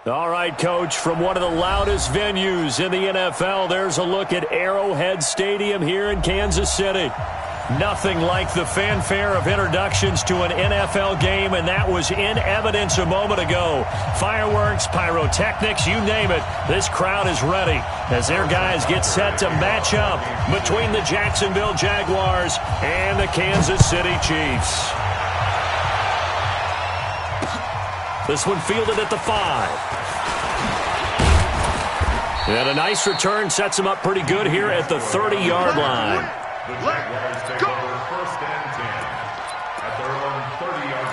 All right, Coach, from one of the loudest venues in the NFL, there's a look at Arrowhead Stadium here in Kansas City. Nothing like the fanfare of introductions to an NFL game, and that was in evidence a moment ago. Fireworks, pyrotechnics, you name it. This crowd is ready as their guys get set to match up between the Jacksonville Jaguars and the Kansas City Chiefs. This one fielded at the 5. And a nice return sets him up pretty good here at the 30-yard line. Let's go. First and 10 at their own 30-yard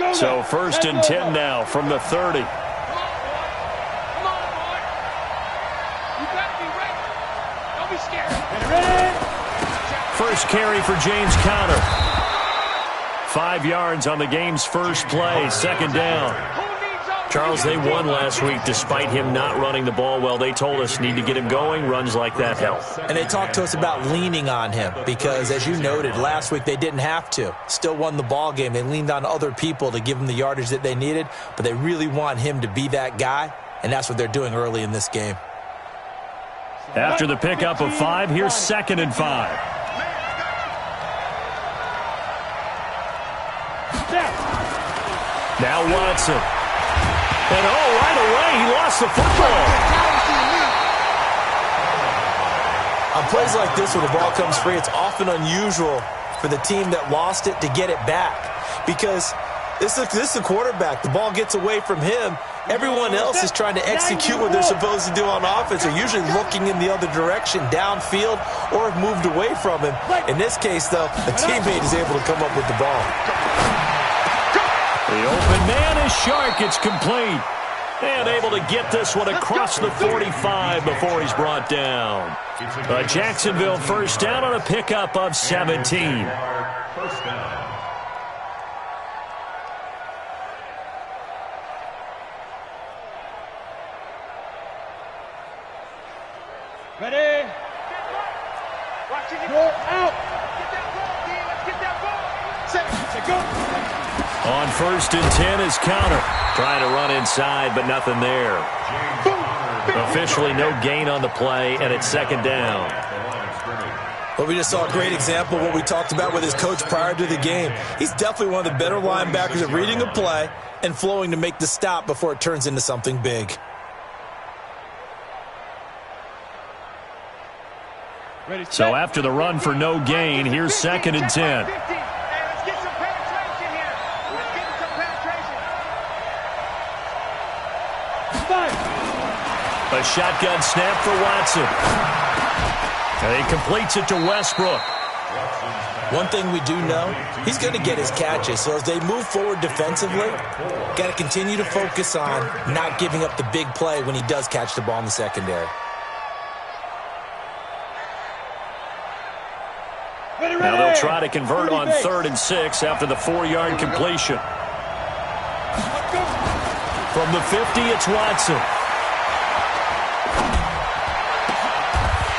line. So first and 10 now from the 30. First carry for James Conner. 5 yards on the game's first play, second down. Charles, they won last week despite him not running the ball well. They told us need to get him going. Runs like that help. And they talked to us about leaning on him because, as you noted, last week they didn't have to. Still won the ball game. They leaned on other people to give them the yardage that they needed, but they really want him to be that guy, and that's what they're doing early in this game. After the pickup of 5, here's second and 5. Now Watson. And right away, he lost the football. On plays like this where the ball comes free, it's often unusual for the team that lost it to get it back. Because this is the quarterback. The ball gets away from him. Everyone else is trying to execute what they're supposed to do on offense. They're usually looking in the other direction, downfield, or have moved away from him. In this case, though, a teammate is able to come up with the ball. The open man is Shark. It's complete. And able to get this one across the 45 before he's brought down. A Jacksonville first down on a pickup of 17. First down. Ready? Watch it. Go out. Get that ball, D. Let's get that ball. Set. Go. On first and 10 is Conner. Trying to run inside, but nothing there. Officially no gain on the play, and it's second down. Well, we just saw a great example of what we talked about with his coach prior to the game. He's definitely one of the better linebackers at reading a play and flowing to make the stop before it turns into something big. So after the run for no gain, here's second and 10. A shotgun snap for Watson. And he completes it to Westbrook. One thing we do know, he's going to get his catches. So as they move forward defensively, got to continue to focus on not giving up the big play when he does catch the ball in the secondary. Now they'll try to convert on 3rd and 6 after the 4-yard completion. From the 50, it's Watson.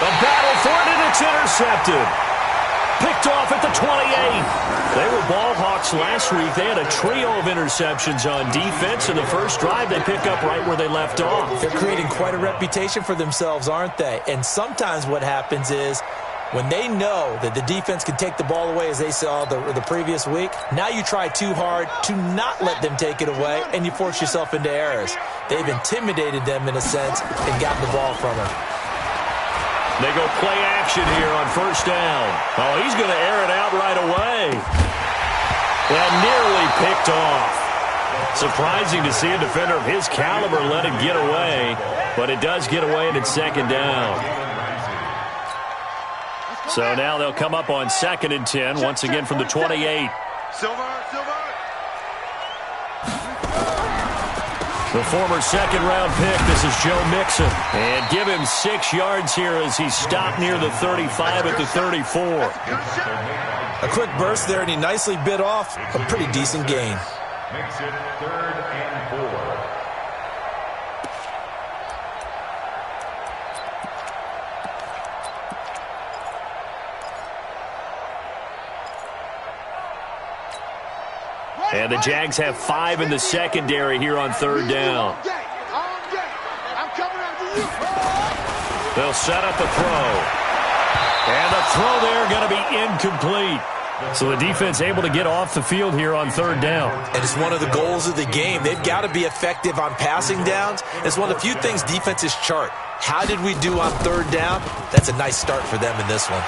A battle for it, and it's intercepted. Picked off at the 28. They were ball hawks last week. They had a trio of interceptions on defense. In the first drive, they pick up right where they left off. They're creating quite a reputation for themselves, aren't they? And sometimes what happens is when they know that the defense can take the ball away, as they saw the previous week, now you try too hard to not let them take it away, and you force yourself into errors. They've intimidated them in a sense and gotten the ball from them. They go play action here on first down. Oh, he's going to air it out right away. And nearly picked off. Surprising to see a defender of his caliber let it get away, but it does get away, and it's second down. So now they'll come up on 2nd and 10, once again from the 28. Silver. The former second-round pick, this is Joe Mixon. And give him 6 yards here as he stopped near the 35 at the 34. A quick burst there, and he nicely bit off a pretty decent gain. Makes it 3rd and 4. And the Jags have 5 in the secondary here on third down. They'll set up a throw. And the throw there going to be incomplete. So the defense able to get off the field here on third down. And it's one of the goals of the game. They've got to be effective on passing downs. It's one of the few things defenses chart. How did we do on third down? That's a nice start for them in this one.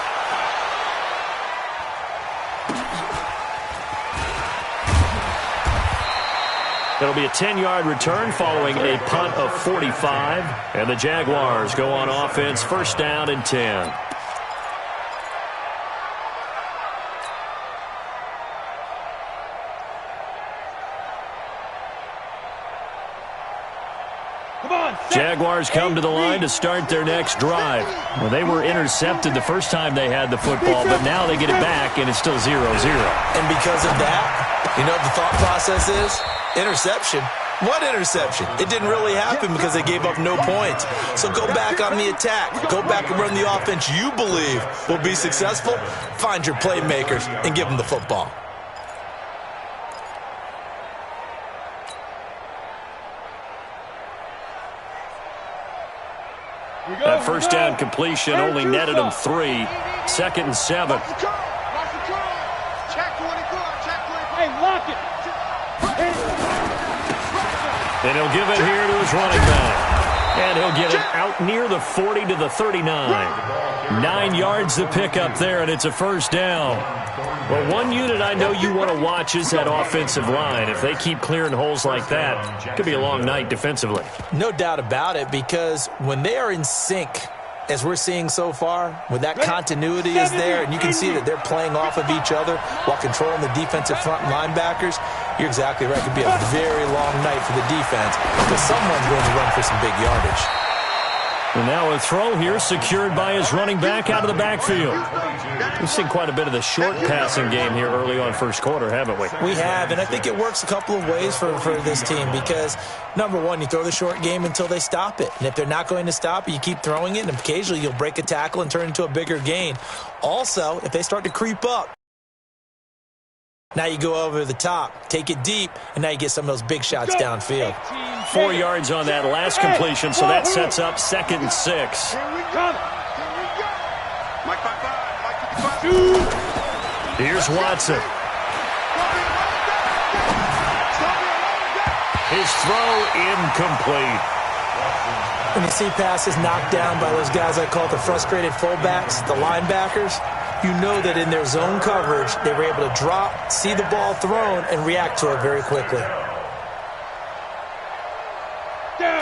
It'll be a 10-yard return following a punt of 45. And the Jaguars go on offense, first down and 10. Jaguars come to the line to start their next drive. Well, they were intercepted the first time they had the football, but now they get it back, and it's still 0-0. And because of that, you know what the thought process is? Interception. What interception? It didn't really happen because they gave up no points. So go back on the attack. Go back and run the offense you believe will be successful. Find your playmakers and give them the football. That first down completion only netted them 3. Second and 7. Hey, lock it. And he'll give it here to his running back. And he'll get it out near the 40 to the 39. 9 yards to pick up there, and it's a first down. Well, one unit I know you want to watch is that offensive line. If they keep clearing holes like that, it could be a long night defensively. No doubt about it, because when they are in sync, as we're seeing so far, when that continuity is there, and you can see that they're playing off of each other while controlling the defensive front linebackers, you're exactly right. It could be a very long night for the defense because someone's going to run for some big yardage. And now a throw here secured by his running back out of the backfield. We've seen quite a bit of the short passing game here early on first quarter, haven't we? We have, and I think it works a couple of ways for this team because, number one, you throw the short game until they stop it. And if they're not going to stop it, you keep throwing it, and occasionally you'll break a tackle and turn it into a bigger gain. Also, if they start to creep up, now you go over the top, take it deep, and now you get some of those big shots downfield. 4 yards on that last completion, so that sets up second and 6. Here's Watson. His throw incomplete. When you see passes knocked down by those guys I call the frustrated fullbacks, the linebackers, you know that in their zone coverage, they were able to drop, see the ball thrown, and react to it very quickly.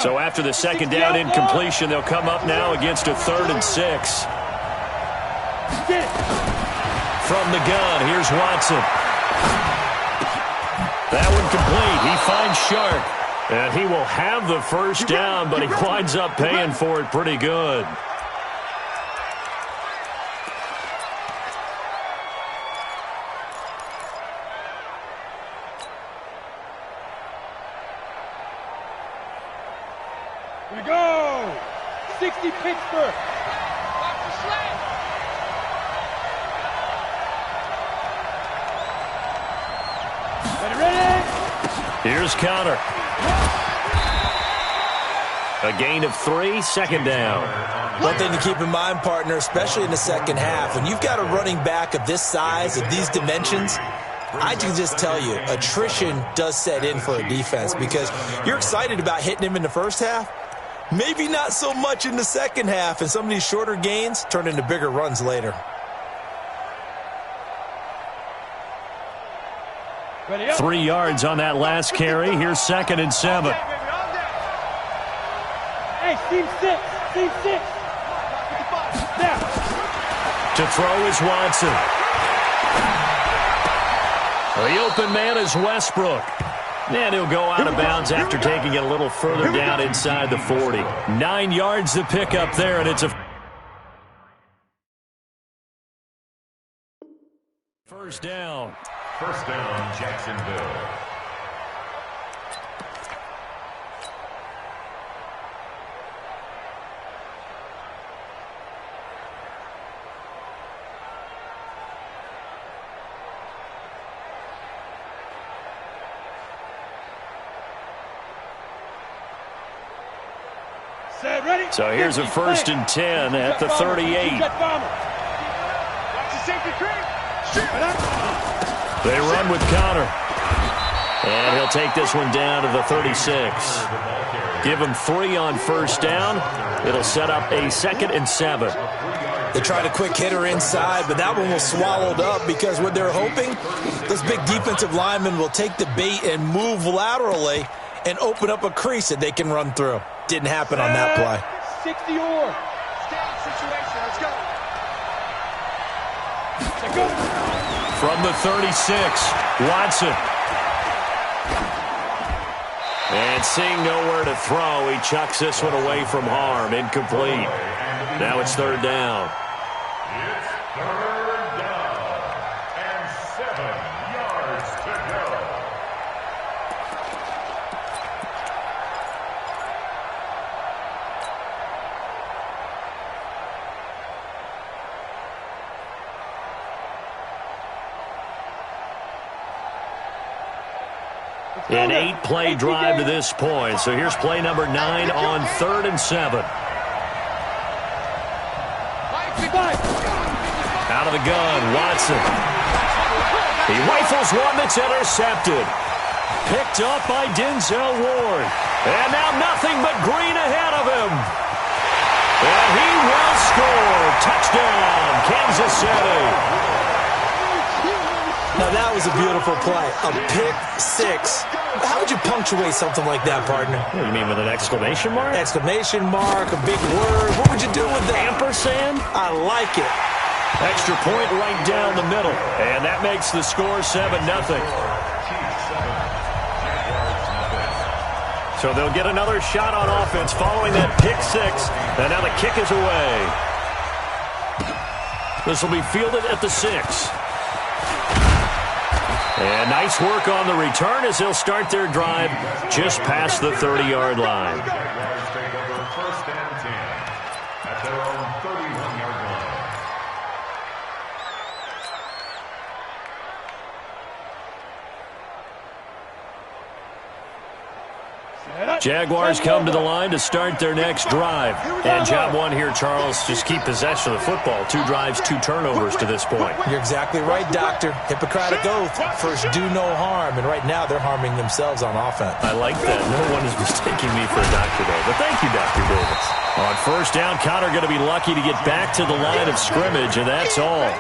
So after the second down incompletion, they'll come up now against a 3rd and 6. From the gun, here's Watson. That one complete. He finds Shark. And he will have the first down, but he winds up paying for it pretty good. Here we go. 60 Pittsburgh. Ready? Here's counter. A gain of 3, second down. One thing to keep in mind, partner, especially in the second half, when you've got a running back of this size, of these dimensions, I can just tell you, attrition does set in for a defense because you're excited about hitting him in the first half. Maybe not so much in the second half, and some of these shorter gains turn into bigger runs later. 3 yards on that last carry. Here's 2nd and 7. Hey, team 6. Team 6. Now. To throw is Watson. The open man is Westbrook. And he'll go out of bounds after taking it a little further down inside the 40. 9 yards to pick up there, and it's a first down. First down, Jacksonville. So here's a 1st and 10 at the 38. They run with Connor. And he'll take this one down to the 36. Give him 3 on 1st down. It'll set up a 2nd and 7. They tried a quick hitter inside, but that one was swallowed up because what they're hoping, this big defensive lineman will take the bait and move laterally and open up a crease that they can run through. Didn't happen on that play. 60 or. Stand situation. Let's go. From the 36, Watson. And seeing nowhere to throw, he chucks this one away from harm. Incomplete. Now it's 3rd down. It's 3rd down and 7 yards to go. An 8-play drive to this point. So here's play number 9 on 3rd and 7. Out of the gun, Watson. He rifles one that's intercepted. Picked up by Denzel Ward. And now nothing but green ahead of him. And he will score. Touchdown, Kansas City. Now that was a beautiful play. A pick 6. How would you punctuate something like that, partner? What do you mean, with an exclamation mark? Exclamation mark, a big word. What would you do with that? Ampersand? I like it. Extra point right down the middle. And that makes the score 7-0. So they'll get another shot on offense following that pick 6. And now the kick is away. This will be fielded at the 6. And nice work on the return as they'll start their drive just past the 30-yard line. Jaguars take over 1st and 10 at their own 31-yard line. Jaguars come to the line to start their next drive. And job 1 here, Charles, just keep possession of the football. 2 drives, 2 turnovers to this point. You're exactly right, Doctor. Hippocratic oath. First, do no harm. And right now, they're harming themselves on offense. I like that. No one is mistaking me for a doctor, though. But thank you, Dr. Davis. On 1st down, Connor going to be lucky to get back to the line of scrimmage, and that's all.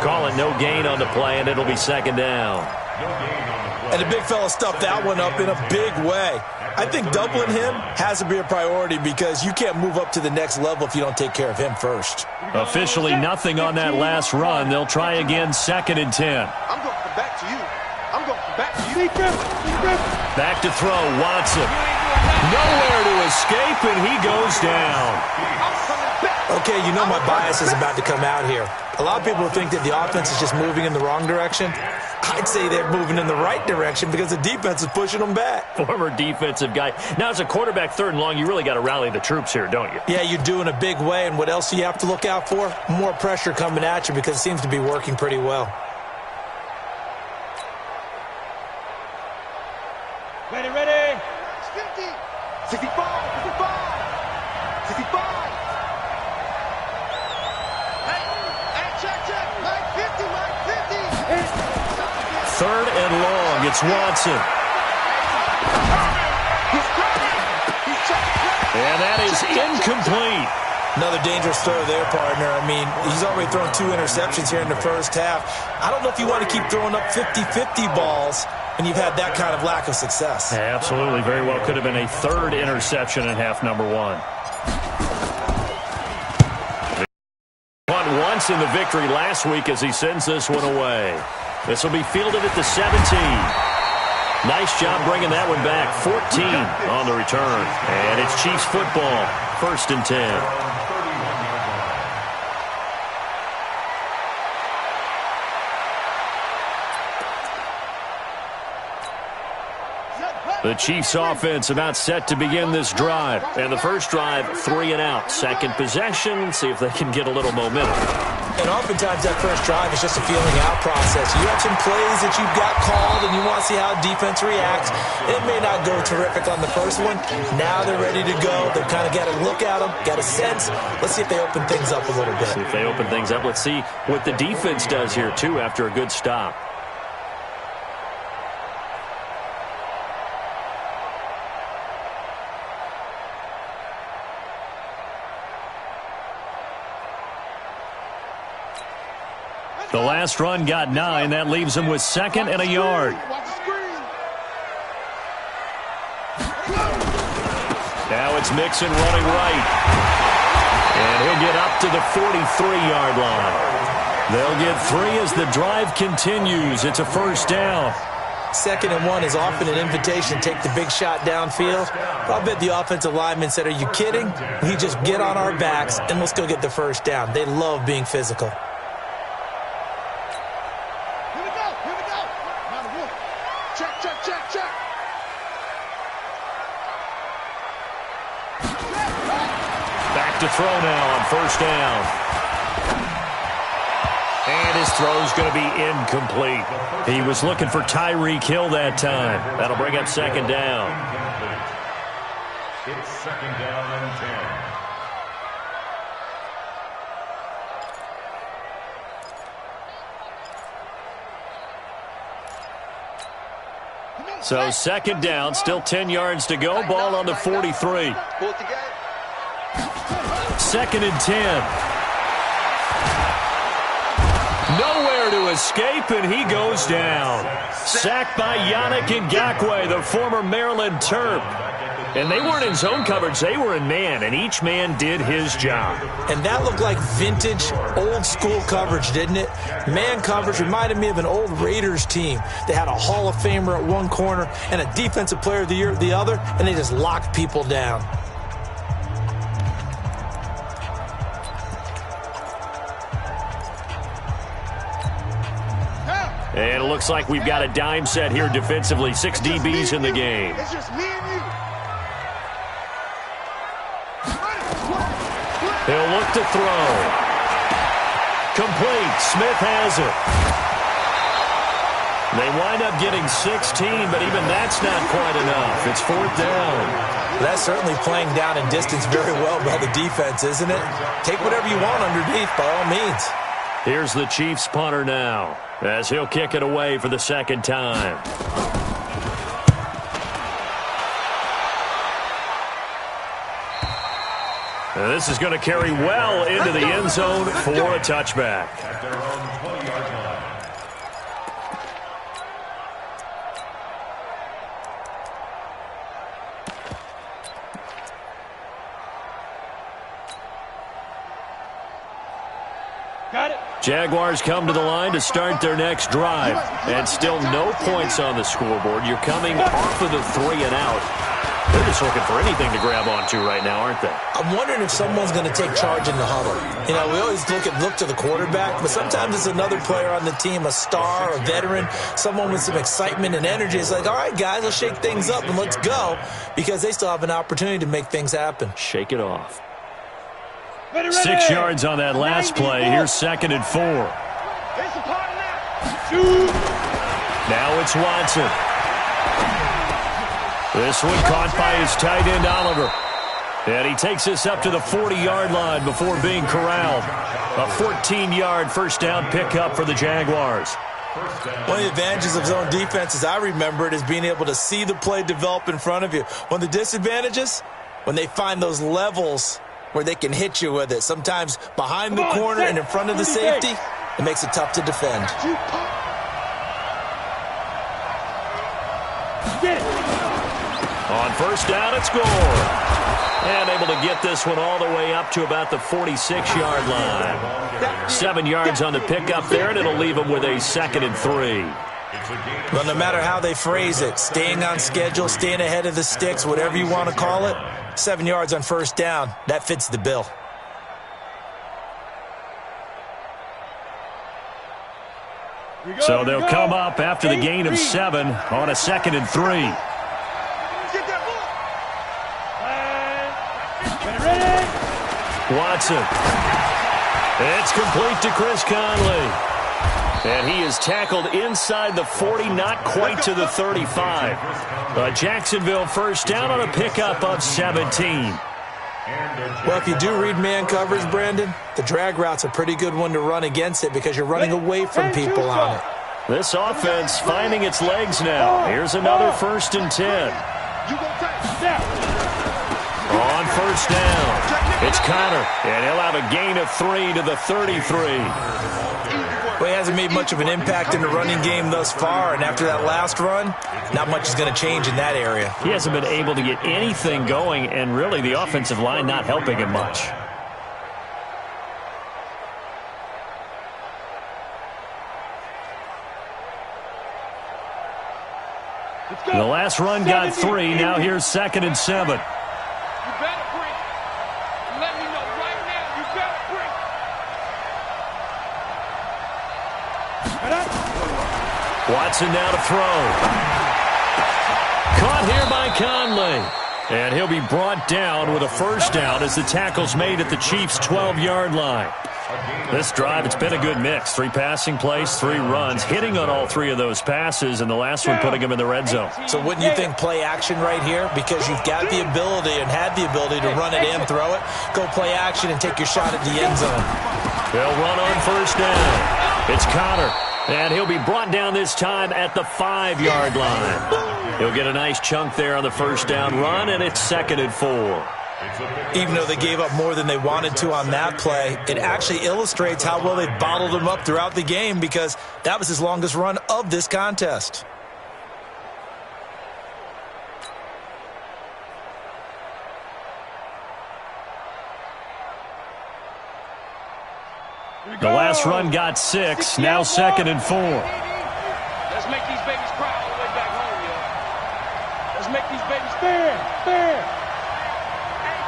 Call it no gain on the play, and it'll be 2nd down. And the big fella stuffed that one up in a big way. I think doubling him has to be a priority because you can't move up to the next level if you don't take care of him first. Officially nothing on that last run. They'll try again, 2nd and 10. I'm going back to you. I'm going back to you. Back to throw, Watson. Nowhere to escape, and he goes down. Okay, you know my bias is about to come out here. A lot of people think that the offense is just moving in the wrong direction. I'd say they're moving in the right direction because the defense is pushing them back. Former defensive guy. Now, as a quarterback 3rd and long, you really got to rally the troops here, don't you? Yeah, you do in a big way. And what else do you have to look out for? More pressure coming at you because it seems to be working pretty well. Ready. 50. 65. 65. Check. Mike 50. 3rd and long. It's Watson. And that is incomplete. Another dangerous throw there, partner. I mean, he's already thrown 2 interceptions here in the first half. I don't know if you want to keep throwing up 50-50 balls when you've had that kind of lack of success. Yeah, absolutely. Very well could have been a 3rd interception in half number 1. Won once in the victory last week as he sends this one away. This will be fielded at the 17. Nice job bringing that one back. 14 on the return. And it's Chiefs football. 1st and 10. The Chiefs offense about set to begin this drive. And the first drive, 3 and out. Second possession, see if they can get a little momentum. And oftentimes that first drive is just a feeling out process. You have some plays that you've got called and you want to see how defense reacts. It may not go terrific on the first one. Now they're ready to go. They've kind of got to look at them, got a sense. Let's see if they open things up a little bit. See if they open things up. Let's see what the defense does here, too, after a good stop. The last run got 9. That leaves him with 2nd and a yard. Now it's Mixon running right. And he'll get up to the 43-yard line. They'll get 3 as the drive continues. It's a first down. 2nd and 1 is often an invitation. Take the big shot downfield. I'll bet the offensive lineman said, are you kidding? We just get on our backs and let's go get the first down. They love being physical. Back to throw now on first down. And his throw's going to be incomplete. He was looking for Tyreek Hill that time. That'll bring up 2nd down. It's 2nd down and 10. So 2nd down, still 10 yards to go. Ball on the 43. 2nd and 10. Nowhere to escape, and he goes down. Sacked by Yannick Ngakoue, the former Maryland Terp. And they weren't in zone coverage. They were in man, and each man did his job. And that looked like vintage, old-school coverage, didn't it? Man coverage reminded me of an old Raiders team. They had a Hall of Famer at one corner and a Defensive Player of the Year at the other, and they just locked people down. And it looks like we've got a dime set here defensively. 6 DBs in the game. It's just me and you. He'll look to throw. Complete. Smith has it. They wind up getting 16, but even that's not quite enough. It's 4th down. That's certainly playing down and distance very well by the defense, isn't it? Take whatever you want underneath, by all means. Here's the Chiefs punter now, as he'll kick it away for the 2nd time. And this is going to carry well into the end zone for a touchback. At their own 20-yard line. Got it. Jaguars come to the line to start their next drive. And still no points on the scoreboard. You're coming off of the 3 and out. They're just looking for anything to grab onto right now, aren't they? I'm wondering if someone's going to take charge in the huddle. You know, we always look to the quarterback, but sometimes it's another player on the team, a star, a veteran, someone with some excitement and energy. It's like, all right, guys, let's shake things up and let's go, because they still have an opportunity to make things happen. Shake it off. Ready. 6 yards on that last play. Here's 2nd and 4. Here's the part now. Shoot. Now it's Watson. This one caught by his tight end, Oliver. And he takes this up to the 40-yard line before being corralled. A 14-yard first down pickup for the Jaguars. One of the advantages of zone defense, as I remember it, is being able to see the play develop in front of you. One of the disadvantages, when they find those levels where they can hit you with it. Sometimes behind the corner and in front of the safety, it makes it tough to defend. Get it. On first down, it's Gore. And able to get this one all the way up to about the 46-yard line. 7 yards on the pickup there, and it'll leave them with a 2nd and 3. Well, no matter how they phrase it, staying on schedule, staying ahead of the sticks, whatever you want to call it, 7 yards on first down, that fits the bill. So they'll come up after the gain of 7 on a 2nd and 3. Get that ball. Ready. Watson. It's complete to Chris Conley. And he is tackled inside the 40, not quite to the 35. A Jacksonville first down on a pickup of 17. Well, if you do read man coverage, Brandon, the drag route's a pretty good one to run against it because you're running away from people on it. This offense finding its legs now. Here's another 1st and 10. On first down, it's Connor, and he'll have a gain of 3 to the 33. Well, he hasn't made much of an impact in the running game thus far, and after that last run, not much is going to change in that area. He hasn't been able to get anything going, and really the offensive line not helping him much. The last run got 3. Now here's 2nd and 7. Watson now to throw. Caught here by Conley. And he'll be brought down with a first down as the tackle's made at the Chiefs' 12-yard line. This drive, it's been a good mix. 3 passing plays, 3 runs, hitting on all 3 of those passes, and the last one putting him in the red zone. So wouldn't you think play action right here? Because you've got the ability and had the ability to run it and throw it. Go play action and take your shot at the end zone. They'll run on first down. It's Connor. And he'll be brought down this time at the 5-yard line. He'll get a nice chunk there on the first down run, and it's 2nd and 4. Even though they gave up more than they wanted to on that play, it actually illustrates how well they bottled him up throughout the game because that was his longest run of this contest. The last run got 6, now 2nd and 4. Let's make these babies cry all the way back home, yo. Let's make these babies fair. Hey,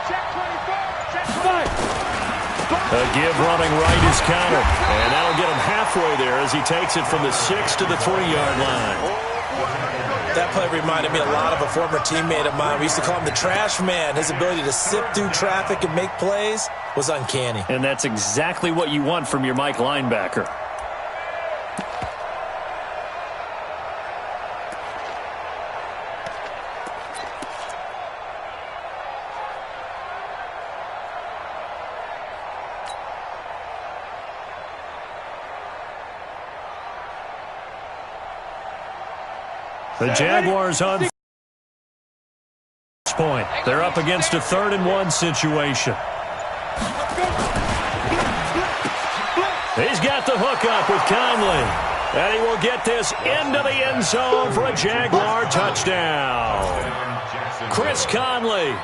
check 24, check 5. A give running right is Connor. And that'll get him halfway there as he takes it from the 6 to the 3-yard line. That play reminded me a lot of a former teammate of mine. We used to call him the trash man. His ability to sift through traffic and make plays was uncanny. And that's exactly what you want from your Mike linebacker. The Jaguars on this point. They're up against a 3rd and 1 situation. He's got the hook up with Conley. And he will get this into the end zone for a Jaguar touchdown. Chris Conley,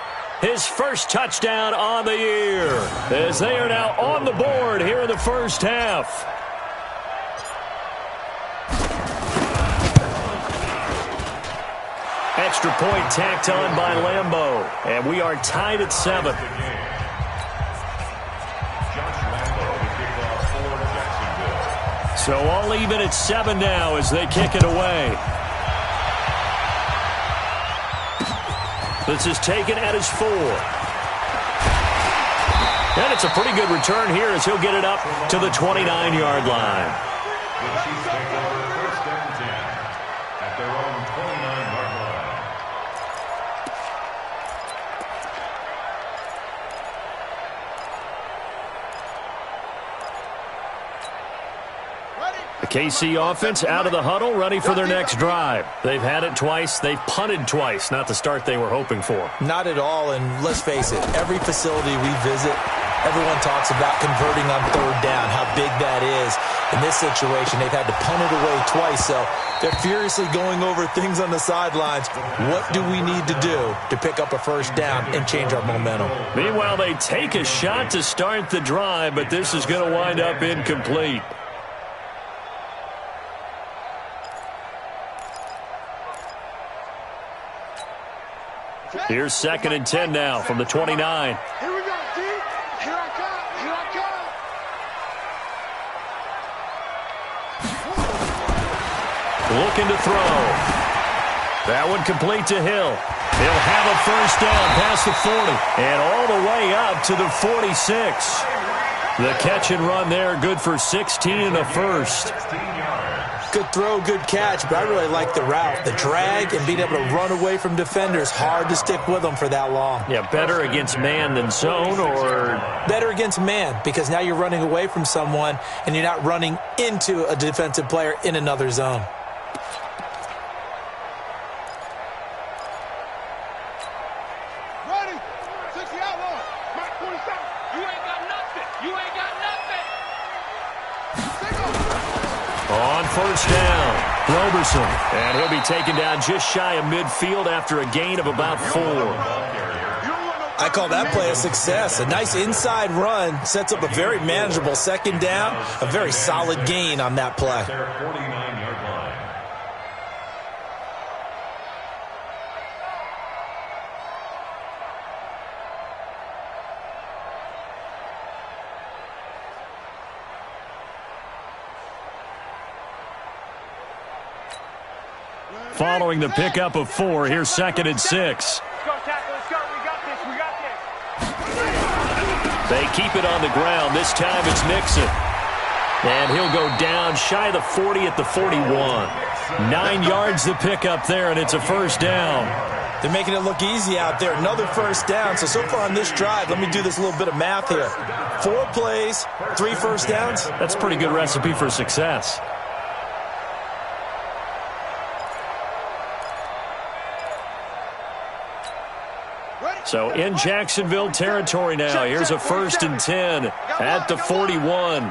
his first touchdown on the year, as they are now on the board here in the first half. Extra point tacked on by Lambeau. And we are tied at 7. So all even at 7 now as they kick it away. This is taken at his 4. And it's a pretty good return here as he'll get it up to the 29-yard line. The KC offense out of the huddle, ready for their next drive. They've had it twice. They've punted twice. Not the start they were hoping for. Not at all, and let's face it, every facility we visit, everyone talks about converting on 3rd down, how big that is. In this situation, they've had to punt it away twice, so they're furiously going over things on the sidelines. What do we need to do to pick up a first down and change our momentum? Meanwhile, they take a shot to start the drive, but this is going to wind up incomplete. Here's 2nd and 10 now from the 29. Here we go, D. Here I come. Here I come. Looking to throw. That one complete to Hill. He'll have a first down past the 40 and all the way up to the 46. The catch and run there, good for 16 and a first. Good throw, good catch, but I really like the route. The drag and being able to run away from defenders, hard to stick with them for that long. Yeah, better against man than zone, or? Better against man, because now you're running away from someone and you're not running into a defensive player in another zone. Ready? 60 outlaw. Mark 27. You ain't got nothing. You ain't got nothing. On first down, Roberson. And he'll be taken down just shy of midfield after a gain of about 4. I call that play a success. A nice inside run sets up a very manageable second down, a very solid gain on that play. Following the pickup of 4, here's 2nd and 6. Let's go, tackle. Let's go. We got this. We got this. They keep it on the ground. This time it's Nixon. And he'll go down shy of the 40 at the 41. 9 yards the pickup there, and it's a first down. They're making it look easy out there. Another first down. So far on this drive, let me do this little bit of math here. 4 plays, 3 first downs. That's a pretty good recipe for success. So in Jacksonville territory now. Here's a 1st and 10 at the 41.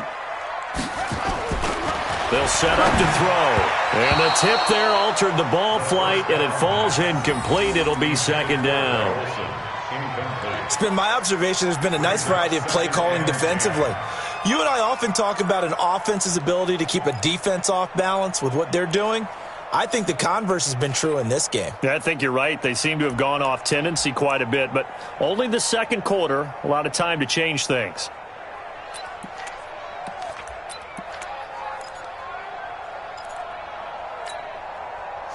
They'll set up to throw. And the tip there altered the ball flight, and it falls incomplete. It'll be 2nd down. It's been my observation there's been a nice variety of play calling defensively. You and I often talk about an offense's ability to keep a defense off balance with what they're doing. I think the converse has been true in this game. Yeah, I think you're right. They seem to have gone off tendency quite a bit, but only the second quarter, a lot of time to change things.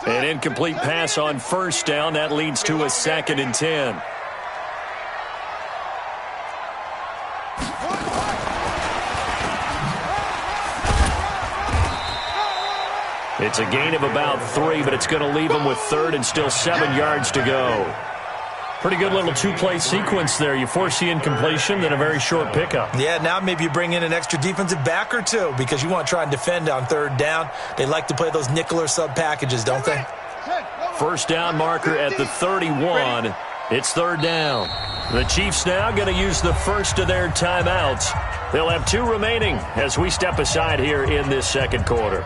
An incomplete pass on first down. That leads to a 2nd and 10. It's a gain of about 3, but it's going to leave them with 3rd and still 7 yards to go. Pretty good little 2-play sequence there. You force the incompletion, then a very short pickup. Yeah, now maybe you bring in an extra defensive back or 2 because you want to try and defend on 3rd down. They like to play those nickel or sub packages, don't they? First down marker at the 31. It's 3rd down. The Chiefs now going to use the first of their timeouts. They'll have 2 remaining as we step aside here in this second quarter.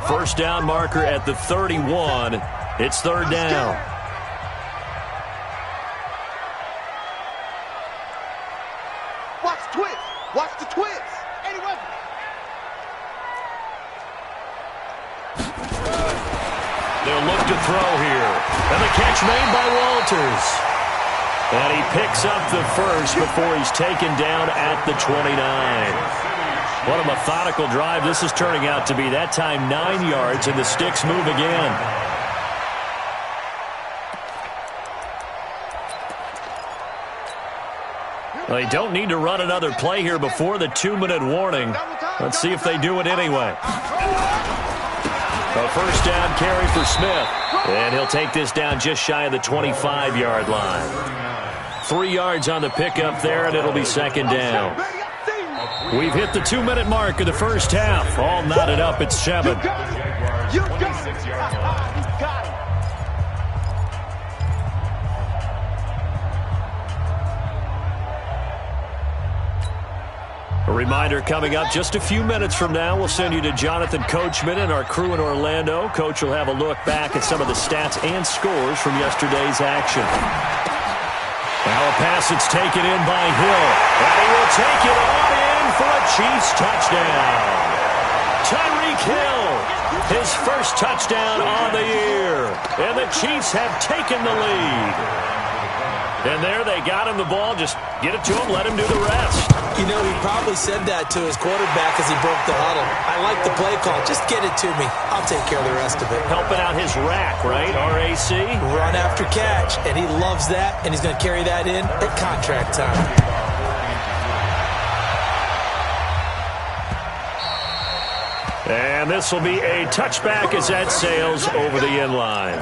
First down marker at the 31. It's 3rd down. Watch the twist. Watch the twist. Anyway. They'll look to throw here. And the catch made by Walters. And he picks up the first before he's taken down at the 29. What a methodical drive this is turning out to be. That time 9 yards, and the sticks move again. They don't need to run another play here before the 2-minute warning. Let's see if they do it anyway. A first down carry for Smith. And he'll take this down just shy of the 25-yard line. 3 yards on the pickup there, and it'll be 2nd down. We've hit the 2-minute mark of the first half. All knotted up at 7. You got it. You got it. A reminder coming up just a few minutes from now, we'll send you to Jonathan Coachman and our crew in Orlando. Coach will have a look back at some of the stats and scores from yesterday's action. Now a pass that's taken in by Hill. And he will take it on in for a Chiefs touchdown. Tyreek Hill, his first touchdown on the year. And the Chiefs have taken the lead. And there they got him the ball. Just get it to him, let him do the rest. You know, he probably said that to his quarterback as he broke the huddle. I like the play call. Just get it to me. I'll take care of the rest of it. Helping out his rack, right? RAC? Run after catch. And he loves that, and he's going to carry that in at contract time. And this will be a touchback as that sails over the end line.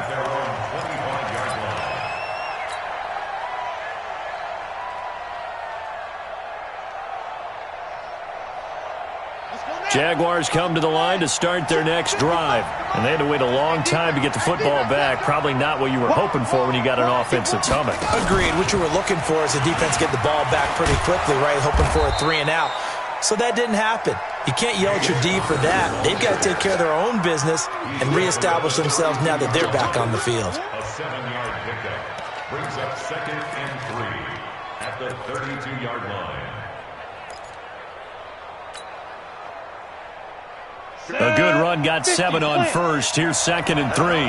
Jaguars come to the line to start their next drive. And they had to wait a long time to get the football back. Probably not what you were hoping for when you got an offense that's humming. Agreed. What you were looking for is the defense get the ball back pretty quickly, right? Hoping for a 3-and-out. So that didn't happen. You can't yell at your D for that. They've got to take care of their own business and reestablish themselves now that they're back on the field. A 7-yard pickup brings up 2nd and 3 at the 32-yard line. A good run got 7 on first. Here's 2nd and 3.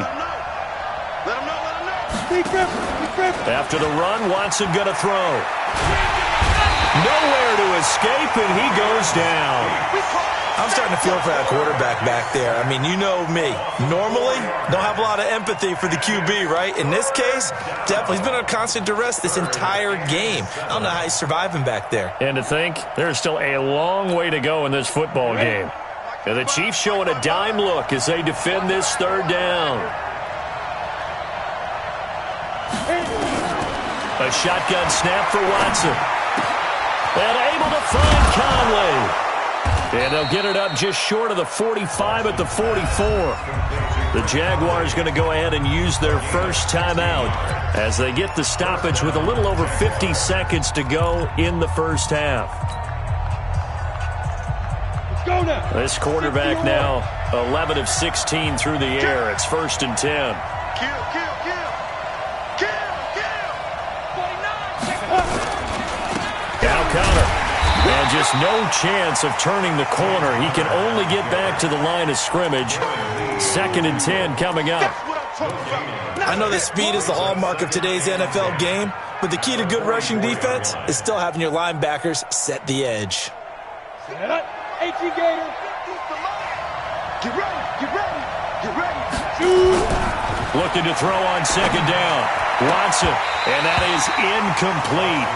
After the run, Watson going to throw. Nowhere to escape, and he goes down. I'm starting to feel for that quarterback back there. I mean, you know me. Normally, don't have a lot of empathy for the QB, right? In this case, definitely. He's been under constant duress this entire game. I don't know how he's surviving back there. And to think, there's still a long way to go in this football game. And the Chiefs showing a dime look as they defend this 3rd down. A shotgun snap for Watson. And able to find Conley. And they'll get it up just short of the 45 at the 44. The Jaguars going to go ahead and use their first timeout as they get the stoppage with a little over 50 seconds to go in the first half. This quarterback now 11 of 16 through the air. It's 1st and 10. Now Connor. And just no chance of turning the corner. He can only get back to the line of scrimmage. 2nd and 10 coming up. I know that speed is the hallmark of today's NFL game, but the key to good rushing defense is still having your linebackers set the edge. 18 Gator. Get ready, get ready, get ready. Shoot. Looking to throw on 2nd down. Watson, and that is incomplete.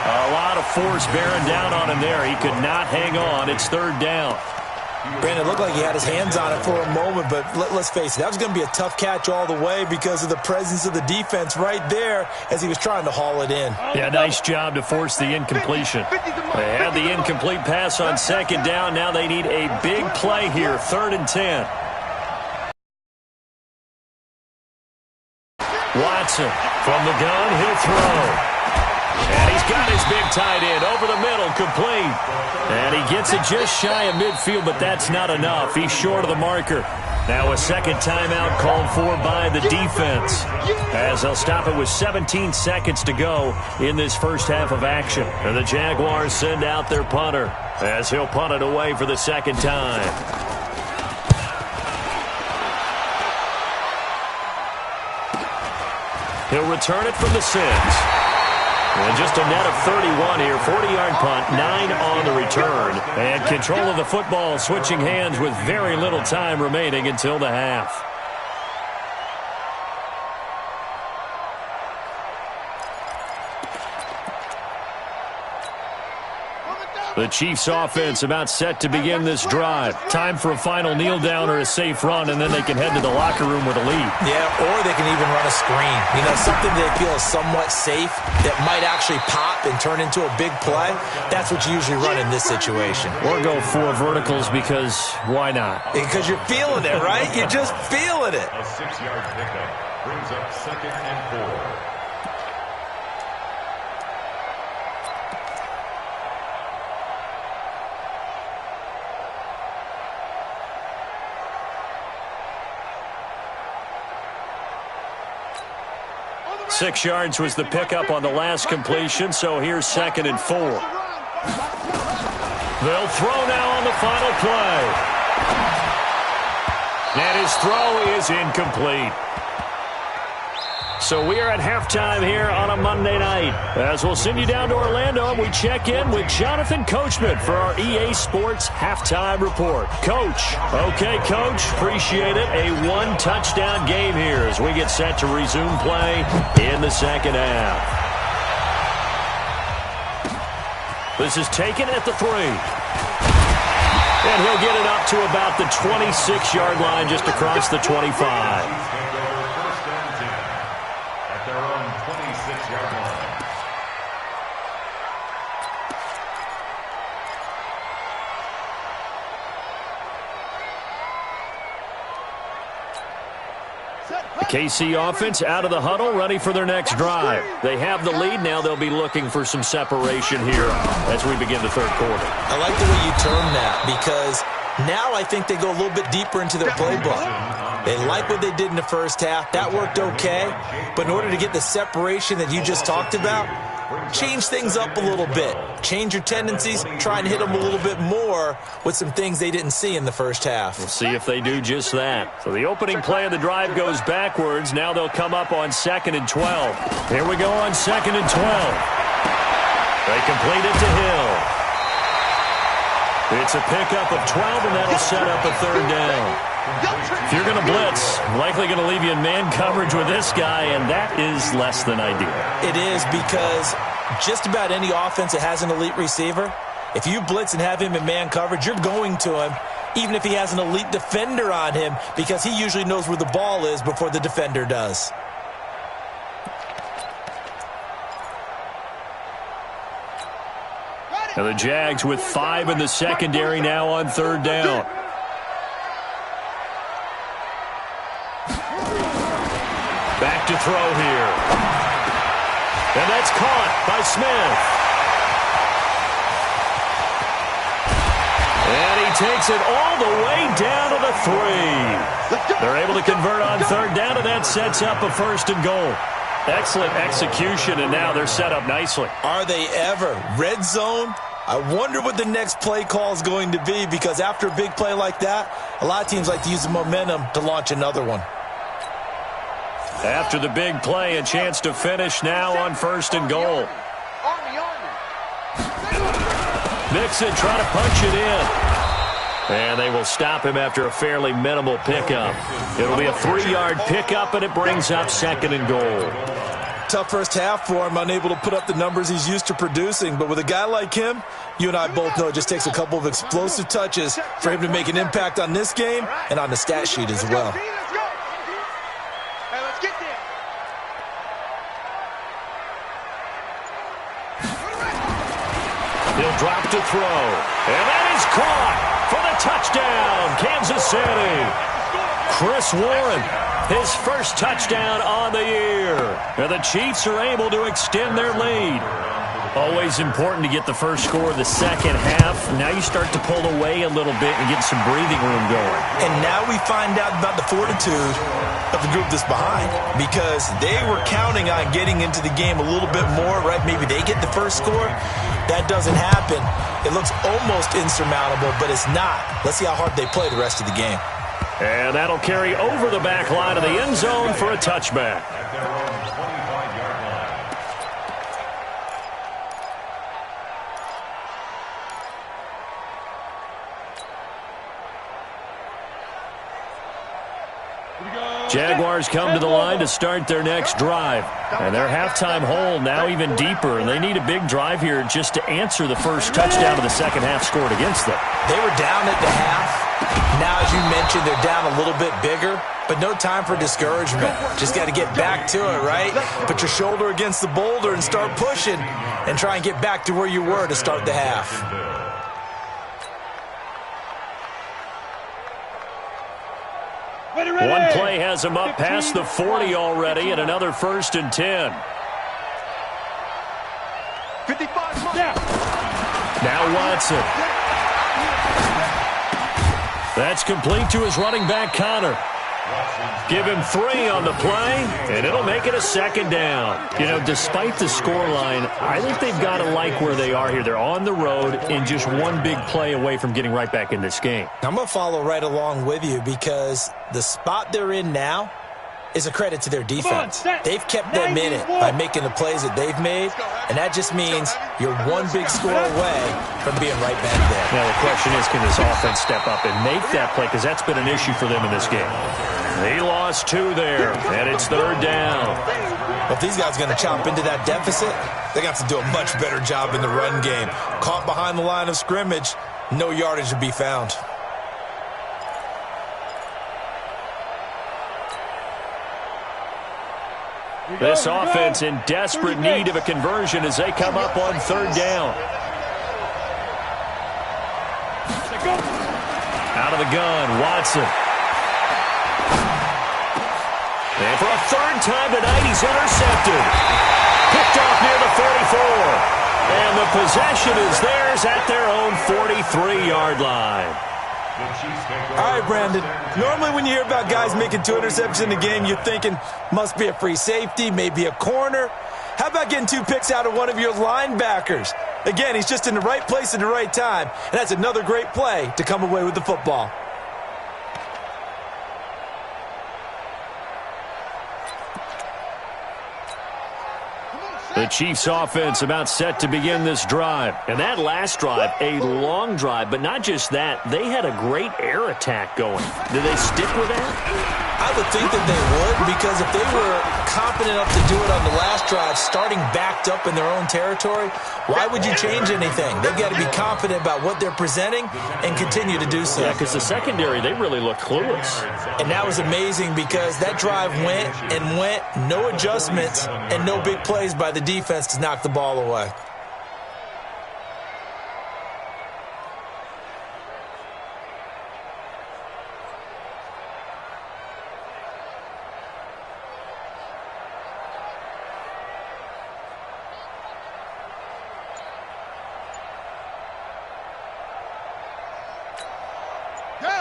A lot of force bearing down on him there. He could not hang on. It's 3rd down. Brandon, it looked like he had his hands on it for a moment, but let's face it, that was going to be a tough catch all the way because of the presence of the defense right there as he was trying to haul it in. Yeah, nice job to force the incompletion. They had the incomplete pass on 2nd down. Now they need a big play here, 3rd and 10. Watson from the gun, he'll throw. And he's got his big tight end over the middle, complete. And he gets it just shy of midfield, but that's not enough. He's short of the marker. Now a 2nd timeout called for by the defense, as they'll stop it with 17 seconds to go in this first half of action. And the Jaguars send out their punter as he'll punt it away for the 2nd time. He'll return it from the 6. And just a net of 31 here, 40-yard punt, 9 on the return. And control of the football switching hands with very little time remaining until the half. The Chiefs offense about set to begin this drive. Time for a final kneel down or a safe run, and then they can head to the locker room with a lead. Yeah, or they can even run a screen. You know, something they feel is somewhat safe that might actually pop and turn into a big play. That's what you usually run in this situation. Or go 4 verticals because why not? Because you're feeling it, right? You're just feeling it. A 6-yard pickup brings up 2nd and 4. Six yards was the pickup on the last completion, so here's 2nd and 4. They'll throw now on the final play. And his throw is incomplete. So we are at halftime here on a Monday night. As we'll send you down to Orlando, and we check in with Jonathan Coachman for our EA Sports Halftime Report. Coach. Okay, Coach. Appreciate it. A one-touchdown game here as we get set to resume play in the second half. This is taken at the 3. And he'll get it up to about the 26-yard line just across the 25. The KC offense out of the huddle, ready for their next drive. They have the lead. Now they'll be looking for some separation here as we begin the third quarter. I like the way you term that because now I think they go a little bit deeper into their playbook. They like what they did in the first half. That worked okay. But in order to get the separation that you just talked about, change things up a little bit. Change your tendencies. Try and hit them a little bit more with some things they didn't see in the first half. We'll see if they do just that. So the opening play of the drive goes backwards. Now they'll come up on 2nd and 12. Here we go on 2nd and 12. They complete it to Hill. It's a pickup of 12, and that'll set up a third down. If you're going to blitz, likely going to leave you in man coverage with this guy, and that is less than ideal. It is because just about any offense that has an elite receiver, if you blitz and have him in man coverage, you're going to him, even if he has an elite defender on him, because he usually knows where the ball is before the defender does. And the Jags with 5 in the secondary now on third down. Back to throw here. And that's caught by Smith. And he takes it all the way down to the 3. They're able to convert on third down, and that sets up a 1st and goal. Excellent execution, and now they're set up nicely. Are they ever? Red zone? I wonder what the next play call is going to be, because after a big play like that, a lot of teams like to use the momentum to launch another one. After the big play, a chance to finish now on 1st and goal. Mixon trying to punch it in. And they will stop him after a fairly minimal pickup. It'll be a 3-yard pickup, and it brings up 2nd and goal. Tough first half for him, unable to put up the numbers he's used to producing. But with a guy like him, you and I both know it just takes a couple of explosive touches for him to make an impact on this game and on the stat sheet as well. He'll drop to throw. And that is caught for the touchdown, Kansas City. Chris Warren, his first touchdown on the year. And the Chiefs are able to extend their lead. Always important to get the first score of the second half. Now you start to pull away a little bit and get some breathing room going. And now we find out about the fortitude of the group that's behind, because they were counting on getting into the game a little bit more, right? Maybe they get the first score. That doesn't happen. It looks almost insurmountable, but it's not. Let's see how hard they play the rest of the game. And that'll carry over the back line of the end zone for a touchback. Jaguars come to the line to start their next drive. And their halftime hole now even deeper, and they need a big drive here just to answer the first touchdown of the second half scored against them. They were down at the half. Now, as you mentioned, they're down a little bit bigger, but no time for discouragement. Just got to get back to it, right? Put your shoulder against the boulder and start pushing and try and get back to where you were to start the half. One play has him up past the 40 already, and another 1st and 10. 55. Now Watson. That's complete to his running back, Connor. Give him 3 on the play, and it'll make it a 2nd down. You know, despite the scoreline, I think they've got to like where they are here. They're on the road and just one big play away from getting right back in this game. I'm going to follow right along with you, because the spot they're in now is a credit to their defense. They've kept them in it by making the plays that they've made, and that just means you're one big score away from being right back there. Now the question is, can this offense step up and make that play, because that's been an issue for them in this game. He lost 2 there, and it's 3rd down. Well, if these guys are going to chop into that deficit, they got to do a much better job in the run game. Caught behind the line of scrimmage, no yardage to be found. This offense in desperate need of a conversion as they come up on 3rd down. Out of the gun, Watson. And for a 3rd time tonight, he's intercepted. Picked off near the 44. And the possession is theirs at their own 43-yard line. All right, Brandon. Normally when you hear about guys making 2 interceptions in the game, you're thinking must be a free safety, maybe a corner. How about getting 2 picks out of one of your linebackers? Again, he's just in the right place at the right time, and that's another great play to come away with the football. The Chiefs offense about set to begin this drive. And that last drive, a long drive, but not just that. They had a great air attack going. Did they stick with that? I would think that they would, because if they were confident enough to do it on the last drive, starting backed up in their own territory, why would you change anything? They've got to be confident about what they're presenting and continue to do so. Yeah, because the secondary, they really looked clueless. And that was amazing because that drive went and went, no adjustments, and no big plays by the defense to knock the ball away.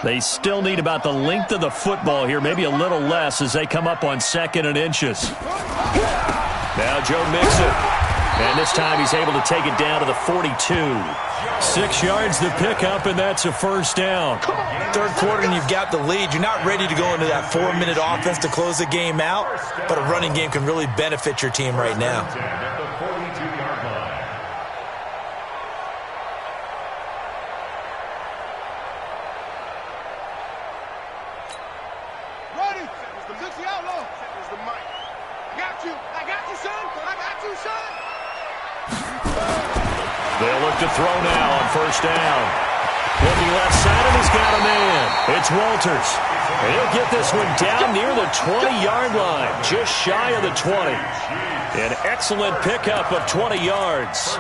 They still need about the length of the football here, maybe a little less as they come up on 2nd and inches. Now Joe Mixon. And this time he's able to take it down to the 42. 6 yards to pick up, and that's a 1st down. 3rd quarter and you've got the lead. You're not ready to go into that 4-minute offense to close the game out, but a running game can really benefit your team right now. They'll look to throw now on 1st down. Looking left side, and he's got a man. It's Walters. And he'll get this one down near the 20-yard line, just shy of the 20. An excellent pickup of 20 yards.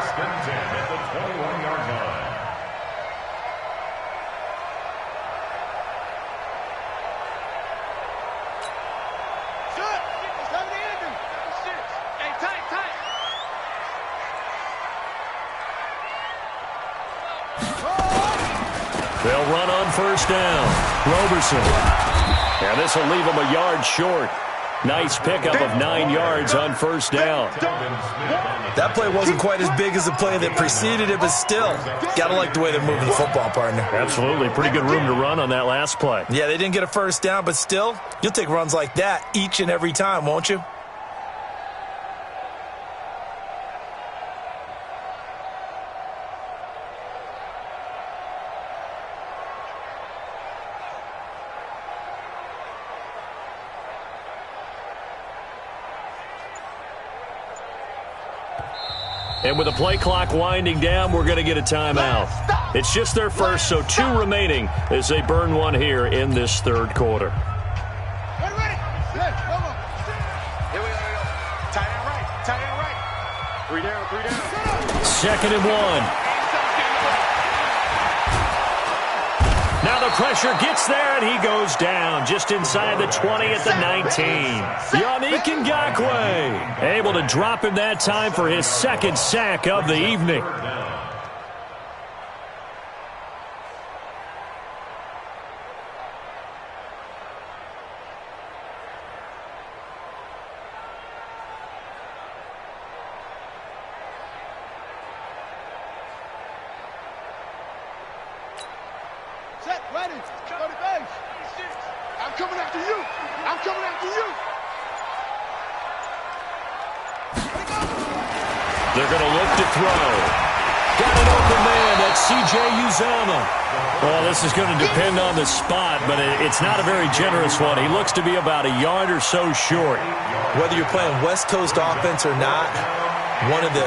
They'll run on 1st down. Roberson. And this will leave him a yard short. Nice pickup of 9 yards on 1st down. That play wasn't quite as big as the play that preceded it, but still, got to like the way they're moving the football, partner. Absolutely. Pretty good room to run on that last play. Yeah, they didn't get a 1st down, but still, you'll take runs like that each and every time, won't you? And with the play clock winding down, we're going to get a timeout. It's just their first, so 2 remaining as they burn one here in this 3rd quarter. Ready? Here we go. Tight end right. Tight end right. 3 down, 3 down. 2nd and 1. Now the pressure gets there, and he goes down just inside the 20 at the 19. Yannick Ngakoue able to drop him that time for his 2nd sack of the evening. Set, ready. Go to base. I'm coming after you. I'm coming after you. They're going to look to throw. Got an open man. That's C.J. Uzomah. Well, this is going to depend on the spot, but it's not a very generous one. He looks to be about a yard or so short. Whether you're playing West Coast offense or not, one of the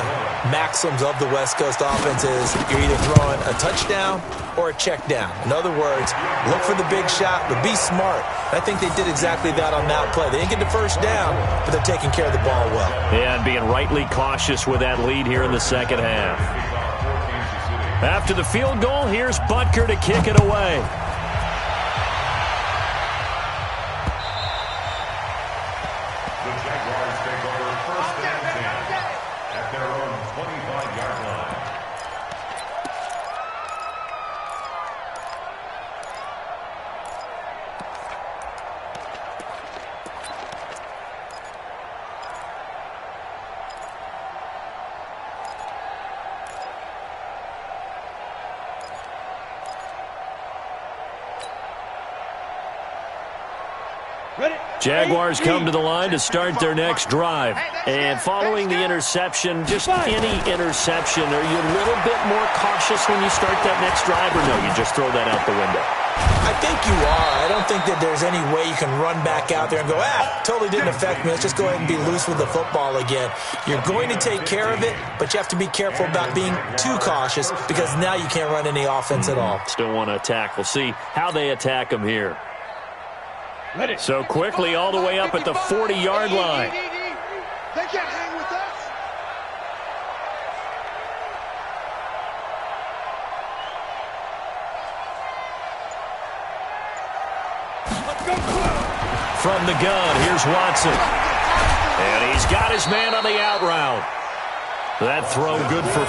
maxims of the West Coast offense is you're either throwing a touchdown or a check down. In other words, look for the big shot, but be smart. I think they did exactly that on that play. They didn't get the first down, but they're taking care of the ball well. Yeah, and being rightly cautious with that lead here in the second half. After the field goal, here's Butker to kick it away. The Jaguars take over first and 10 at their own 25-yard line. Jaguars come to the line to start their next drive. And following the interception, just any interception, are you a little bit more cautious when you start that next drive, or no, you just throw that out the window? I think you are. I don't think that there's any way you can run back out there and go, totally didn't affect me. Let's just go ahead and be loose with the football again. You're going to take care of it, but you have to be careful about being too cautious because now you can't run any offense at all. Still want to attack. We'll see how they attack them here. So quickly all the way up at the 40-yard line. They can't hang with us. From the gun, here's Watson. And he's got his man on the out route. That throw good for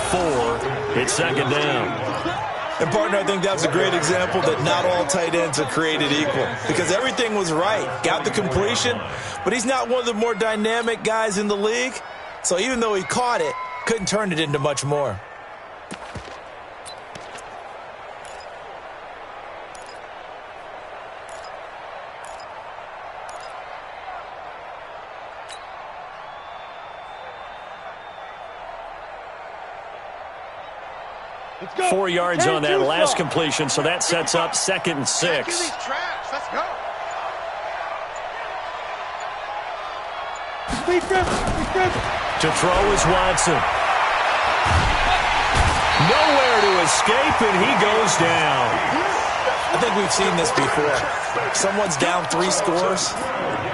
4. It's second down. And, partner, I think that's a great example that not all tight ends are created equal because everything was right. Got the completion, but he's not one of the more dynamic guys in the league. So even though he caught it, couldn't turn it into much more. Let's go. 4 yards on that last completion, so that sets up 2nd and 6. Let's go. To throw is Watson. Nowhere to escape, and he goes down. I think we've seen this before. Someone's down 3 scores.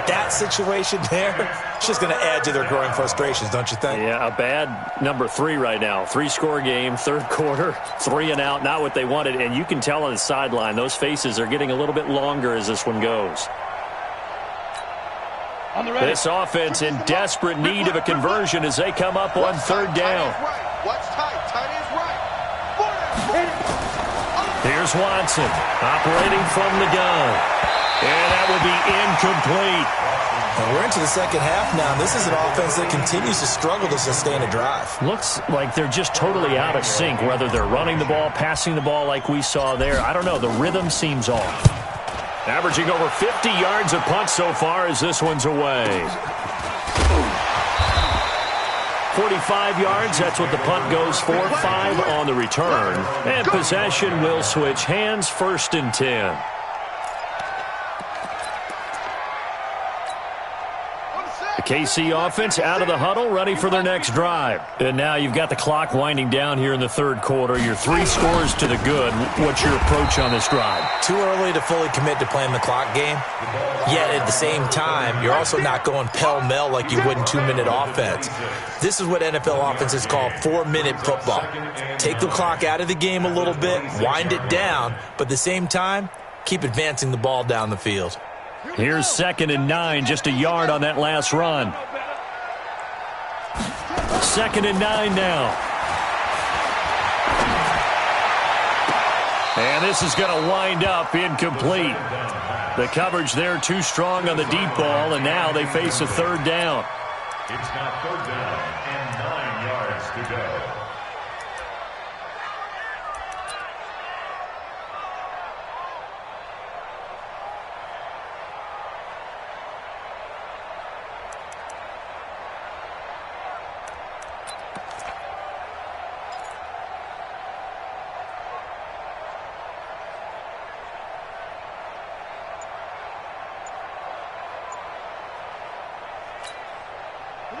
That situation there, it's just going to add to their growing frustrations, don't you think? Yeah, a bad number 3 right now. 3-score game, third quarter, 3 and out, not what they wanted. And you can tell on the sideline, those faces are getting a little bit longer as this one goes. This offense in desperate need of a conversion as they come up on third down. What's tight? Tight is right. Here's Watson operating from the gun. And that will be incomplete. And we're into the second half now. This is an offense that continues to struggle to sustain a drive. Looks like they're just totally out of sync, whether they're running the ball, passing the ball like we saw there. I don't know. The rhythm seems off. Averaging over 50 yards a punt so far as this one's away. 45 yards, that's what the punt goes for. 5 on the return. And possession will switch hands, 1st and 10. The KC offense out of the huddle, ready for their next drive. And now you've got the clock winding down here in the third quarter. You're 3 scores to the good. What's your approach on this drive? Too early to fully commit to playing the clock game. Yet at the same time, you're also not going pell-mell like you would in 2-minute offense. This is what NFL offenses call 4-minute football. Take the clock out of the game a little bit, wind it down, but at the same time, keep advancing the ball down the field. Here's 2nd and 9, just a yard on that last run. 2nd and 9 now. And this is going to wind up incomplete. The coverage there too strong on the deep ball, and now they face a third down. It's now 3rd down and 9 yards to go.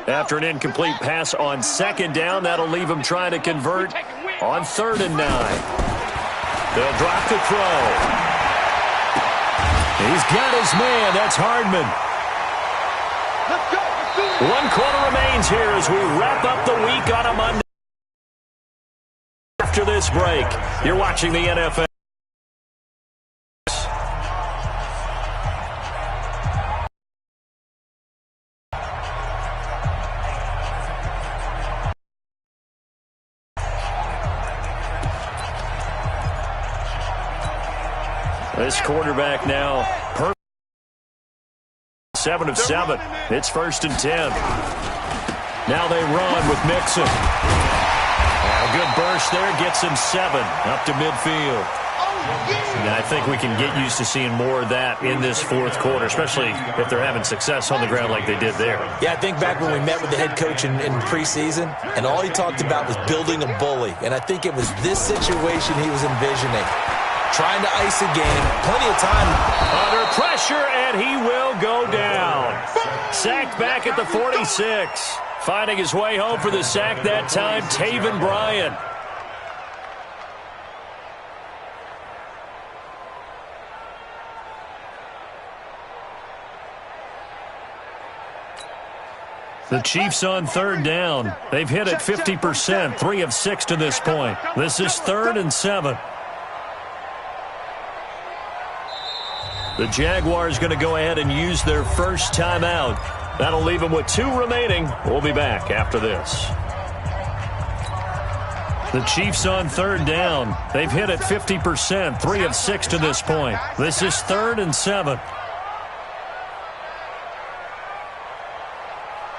After an incomplete pass on second down, that'll leave him trying to convert on 3rd and 9. They'll drop the throw. He's got his man. That's Hardman. Let's go. Let's do it. 1 quarter remains here as we wrap up the week on a Monday. After this break, you're watching the NFL. This quarterback now, 7 of 7. It's 1st and 10. Now they run with Mixon. A good burst there gets him 7 up to midfield. And I think we can get used to seeing more of that in this 4th quarter, especially if they're having success on the ground like they did there. Yeah, I think back when we met with the head coach in preseason, and all he talked about was building a bully. And I think it was this situation he was envisioning. Trying to ice a game, plenty of time. Under pressure, and he will go down. Sacked back at the 46. Finding his way home for the sack that time, Taven Bryan. The Chiefs on 3rd down. They've hit it 50%, 3 of 6 to this point. This is 3rd and 7. The Jaguars going to go ahead and use their first timeout. That'll leave them with 2 remaining. We'll be back after this. The Chiefs on 3rd down. They've hit it 50%, 3 of 6 to this point. This is 3rd and 7.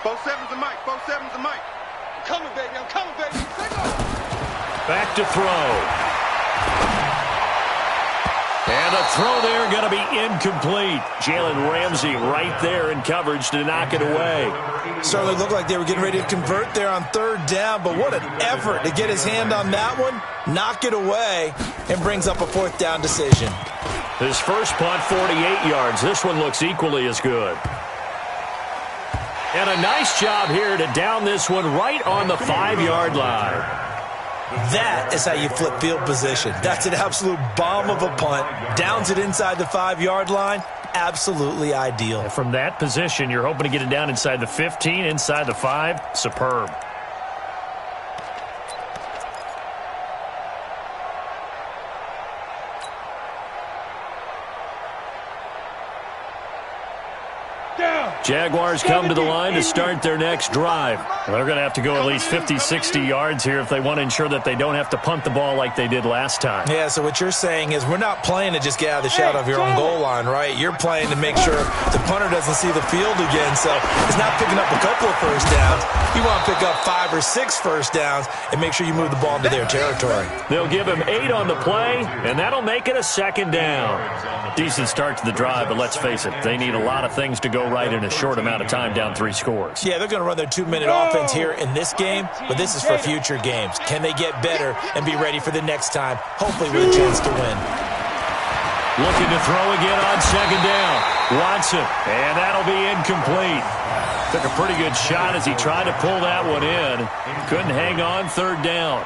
4-7's the mic. 4-7's the mic. I'm coming, baby. I'm coming, baby. Back to throw. And the throw there going to be incomplete. Jalen Ramsey right there in coverage to knock it away. Certainly looked like they were getting ready to convert there on 3rd down, but what an effort to get his hand on that one, knock it away, and brings up a 4th down decision. His first punt, 48 yards. This one looks equally as good. And a nice job here to down this one right on the 5-yard line. That is how you flip field position. That's an absolute bomb of a punt. Downs it inside the 5-yard line. Absolutely ideal. And from that position, you're hoping to get it down inside the 15, inside the 5. Superb. Jaguars come to the line to start their next drive. They're going to have to go at least 50, 60 yards here if they want to ensure that they don't have to punt the ball like they did last time. Yeah, so what you're saying is we're not playing to just get out of the shadow of your own goal line, right? You're playing to make sure the punter doesn't see the field again. So it's not picking up a couple of first downs. You want to pick up 5 or 6 first downs and make sure you move the ball into their territory. They'll give him 8 on the play, and that'll make it a 2nd down. Decent start to the drive, but let's face it, they need a lot of things to go right in a short amount of time, down 3 scores. Yeah, they're going to run their 2-minute offense here in this game, but this is for future games. Can they get better and be ready for the next time, hopefully with a chance to win? Looking to throw again on 2nd down. Watson, and that'll be incomplete. Took a pretty good shot as he tried to pull that one in. Couldn't hang on 3rd down.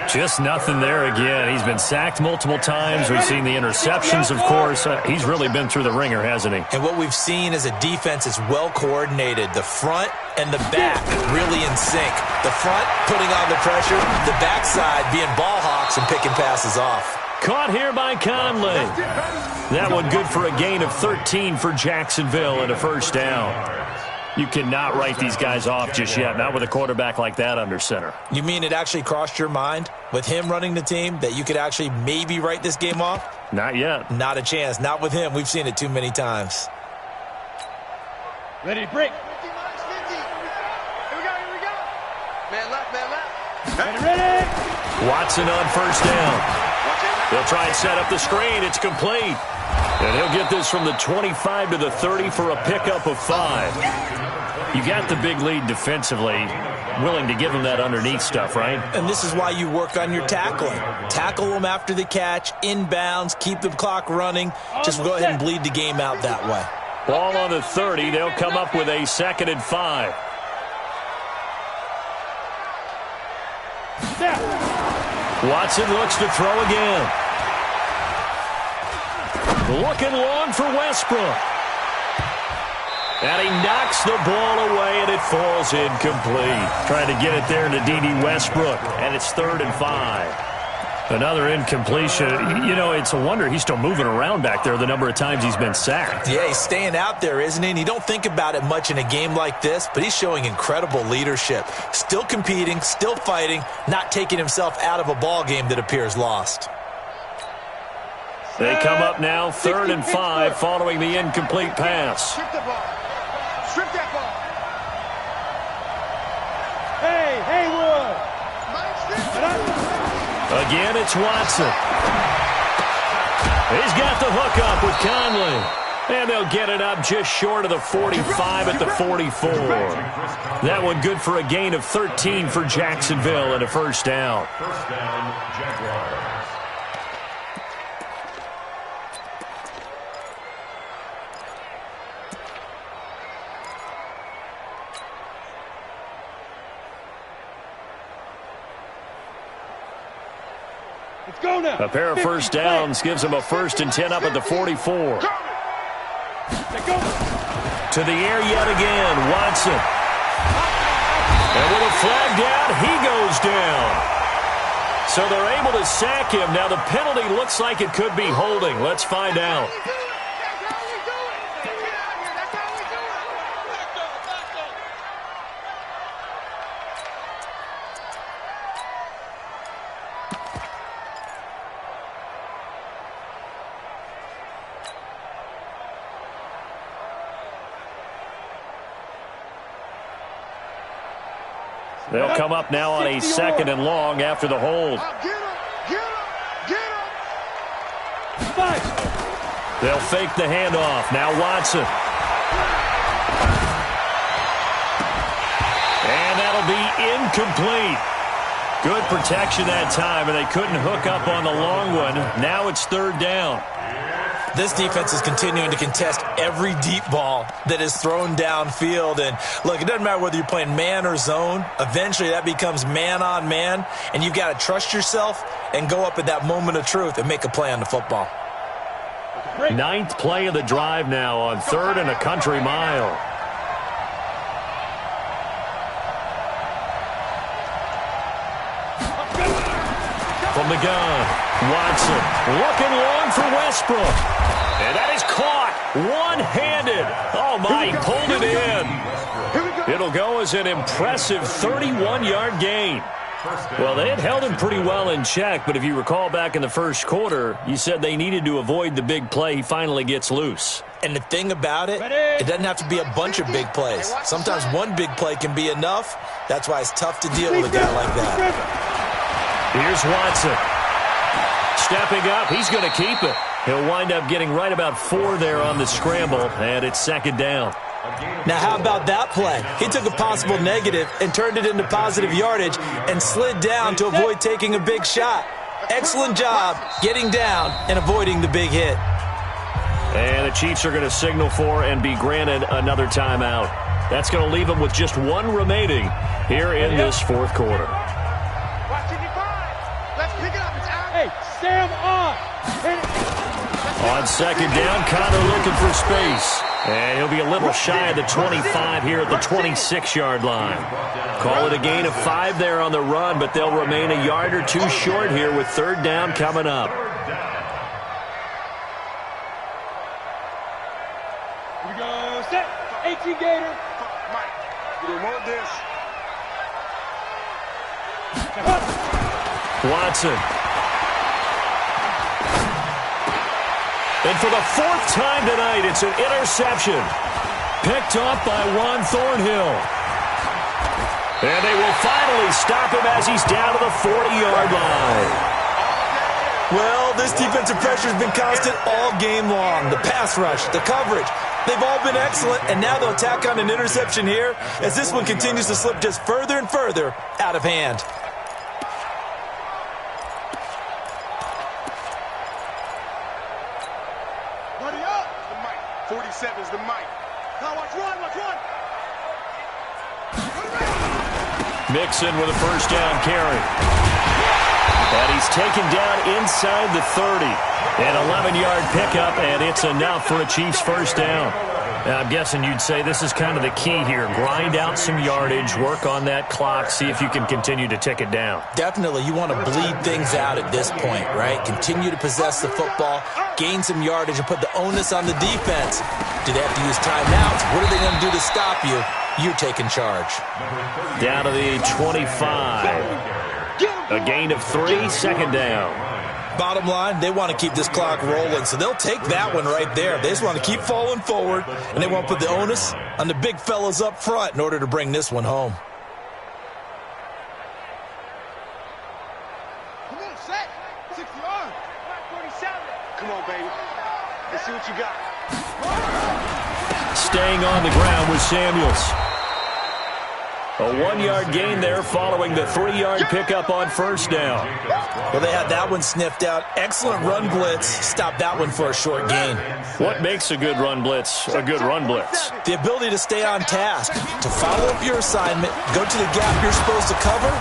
Just nothing there again. He's been sacked multiple times. We've seen the interceptions, of course. He's really been through the ringer, hasn't he? And what we've seen is a defense is well coordinated. The front and the back really in sync. The front putting on the pressure, the backside being ball hawks and picking passes off. Caught here by Conley. That one good for a gain of 13 for Jacksonville and a 1st down. You cannot write these guys off just yet, not with a quarterback like that under center. You mean it actually crossed your mind with him running the team that you could actually maybe write this game off? Not yet. Not a chance. Not with him. We've seen it too many times. Ready to break. 50 minus 50. Here we go. Man left. Ready. Watson on 1st down. They'll try and set up the screen. It's complete. And he'll get this from the 25 to the 30 for a pickup of 5. You got the big lead defensively. Willing to give him that underneath stuff, right? And this is why you work on your tackling. Tackle them after the catch, inbounds, keep the clock running. Just go ahead and bleed the game out that way. Ball on the 30. They'll come up with a 2nd and 5. Watson looks to throw again. Looking long for Westbrook. And he knocks the ball away, and it falls incomplete. Trying to get it there to D.D. Westbrook, and it's 3rd and 5. Another incompletion. You know, it's a wonder he's still moving around back there the number of times he's been sacked. Yeah, he's staying out there, isn't he? And you don't think about it much in a game like this, but he's showing incredible leadership. Still competing, still fighting, not taking himself out of a ball game that appears lost. They come up now 3rd and 5 following the incomplete pass. Strip the ball. Strip that ball. Hey, Haywood. Again, it's Watson. He's got the hookup with Conley. And they'll get it up just short of the 45 at the 44. That one good for a gain of 13 for Jacksonville and a first down. First down, Jaguars. Go now. A pair of first downs gives them a 1st and 10 up at the 44. To the air yet again, Watson. And with a flag down, he goes down. So they're able to sack him. Now the penalty looks like it could be holding. Let's find out. They'll come up now on a 2nd and long after the hold. They'll fake the handoff. Now Watson. And that'll be incomplete. Good protection that time, and they couldn't hook up on the long one. Now it's 3rd down. This defense is continuing to contest every deep ball that is thrown downfield. And, look, it doesn't matter whether you're playing man or zone. Eventually that becomes man-on-man, and you've got to trust yourself and go up at that moment of truth and make a play on the football. 9th play of the drive now on 3rd and a country mile. From the gun, Watson looking long for Westbrook. And that is caught one-handed. Oh, my, he pulled it in. It'll go as an impressive 31-yard gain. Well, they had held him pretty well in check, but if you recall back in the first quarter, you said they needed to avoid the big play. He finally gets loose. And the thing about it, it doesn't have to be a bunch of big plays. Sometimes one big play can be enough. That's why it's tough to deal with a guy like that. Here's Watson. Stepping up, he's going to keep it. He'll wind up getting right about 4 there on the scramble, and it's 2nd down. Now, how about that play? He took a possible negative and turned it into positive yardage and slid down to avoid taking a big shot. Excellent job getting down and avoiding the big hit. And the Chiefs are going to signal for and be granted another timeout. That's going to leave them with just 1 remaining here in this 4th quarter. Hey, Sam on. On 2nd down, Connor looking for space. And he'll be a little shy of the 25 here at the 26-yard line. Call it a gain of 5 there on the run, but they'll remain a yard or 2 short here with 3rd down coming up. Here we go. Set. 18 Gator. Mike, you didn't want this. Watson. And for the 4th time tonight, it's an interception. Picked off by Juan Thornhill. And they will finally stop him as he's down to the 40-yard line. Well, this defensive pressure has been constant all game long. The pass rush, the coverage, they've all been excellent, and now they'll tack on an interception here as this one continues to slip just further and further out of hand. Buddy up. The mic. 47's the mic. Now watch one, watch one. Mixon with a first down carry. And he's taken down inside the 30. An 11-yard pickup, and it's enough for a Chiefs first down. Now, I'm guessing you'd say this is kind of the key here. Grind out some yardage, work on that clock, see if you can continue to tick it down. Definitely. You want to bleed things out at this point, right? Continue to possess the football, gain some yardage, and put the onus on the defense. Do they have to use timeouts? What are they going to do to stop you? You're taking charge. Down to the 25. A gain of 3, second down. Bottom line, they want to keep this clock rolling, so they'll take that one right there. They just want to keep falling forward, and they want to put the onus on the big fellas up front in order to bring this one home. Come on, set. 60 yards. 47. Come on, baby. Let's see what you got. Staying on the ground with Samuels. A 1-yard gain there following the 3-yard pickup on first down. Well, they had that one sniffed out. Excellent run blitz. Stop that one for a short gain. What makes a good run blitz a good run blitz? The ability to stay on task, to follow up your assignment, go to the gap you're supposed to cover,